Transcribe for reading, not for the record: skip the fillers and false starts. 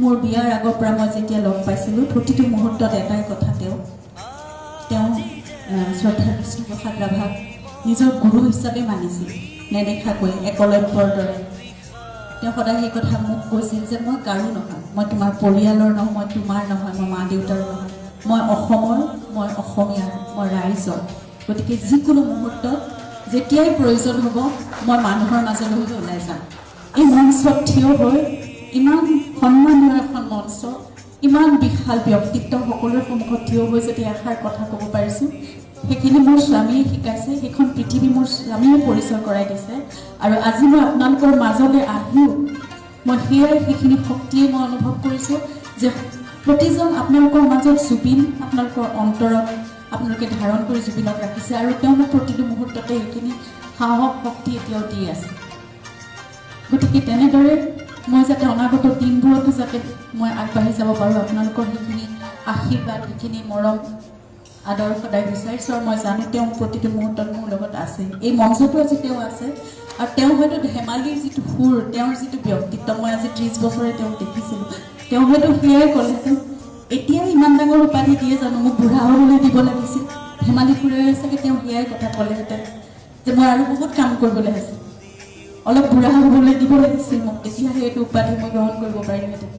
মোৰ বিয়াৰ আগৰ পৰা মই যেতিয়া লগ পাইছিলোঁ প্ৰতিটো মুহূৰ্তত এটাই কথা তেওঁ শ্ৰদ্ধা বিষ্ণুপ্ৰসাদ ৰাভাক নিজৰ গুৰু হিচাপে মানিছিল নেদেখাকৈ একলব্যৰ দৰে তেওঁ সদায় সেই কথা মোক কৈছিল যে মই কাৰো নহয় মই তোমাৰ পৰিয়ালৰ নহয় মই তোমাৰ নহয় মই মা দেউতাৰো নহয় মই অসমৰ মই অসমীয়াৰ মই ৰাইজৰ গতিকে যিকোনো মুহূৰ্তত যেতিয়াই প্ৰয়োজন হ'ব মই মানুহৰ মাজলৈ ওলাই যাম এই মঞ্চত থিয় হৈ ইমান সন্মানীয় এখন মঞ্চ ইমান বিশাল ব্যক্তিত্ব সকলোৰে সন্মুখত থিয় হৈ যদি এষাৰ কথা ক'ব পাৰিছোঁ সেইখিনি মোৰ স্বামীয়ে শিকাইছে সেইখন পৃথিৱী মোৰ স্বামীয়ে পৰিচয় কৰাই দিছে আৰু আজি মই আপোনালোকৰ মাজলৈ আহিও মই সেইখিনি শক্তিয়ে মই অনুভৱ কৰিছোঁ যে প্ৰতিজন আপোনালোকৰ মাজত জুবিন আপোনালোকৰ অন্তৰত আপোনালোকে ধাৰণ কৰি জুবিনক ৰাখিছে আৰু তেওঁ প্ৰতিটো মুহূৰ্ততে সেইখিনি সাহস শক্তি এতিয়াও দি আছে গতিকে তেনেদৰে মই যাতে অনাগত দিনবোৰতো যাতে মই আগবাঢ়ি যাব পাৰোঁ আপোনালোকৰ সেইখিনি আশীৰ্বাদ সেইখিনি মৰম আদৰ সদায় বিচাৰিছোঁ আৰু মই জানো তেওঁ প্ৰতিটো মুহূৰ্তত মোৰ লগত আছে এই মঞ্চতো আজি তেওঁ আছে আৰু তেওঁ হয়তো ধেমালিৰ যিটো সুৰ তেওঁৰ যিটো ব্যক্তিত্ব মই আজি 30 বছৰে তেওঁক দেখিছিলোঁ তেওঁ হয়তো সেয়াই ক'লেহেঁতেন এতিয়াও ইমান ডাঙৰ উপাধি দিয়ে জানো মোক বুঢ়া হ'বলৈ দিব লাগিছিল ধেমালি সুৰেৰে চাগে তেওঁ সেয়াই কথা ক'লেহেঁতেন যে মই আৰু বহুত কাম কৰিবলৈ আছে অলপ বুঢ়া হ'বলৈ দিব লাগিছিল মোক তেতিয়াহে এইটো উপাধি মই গ্ৰহণ কৰিব পাৰিমহেঁতেন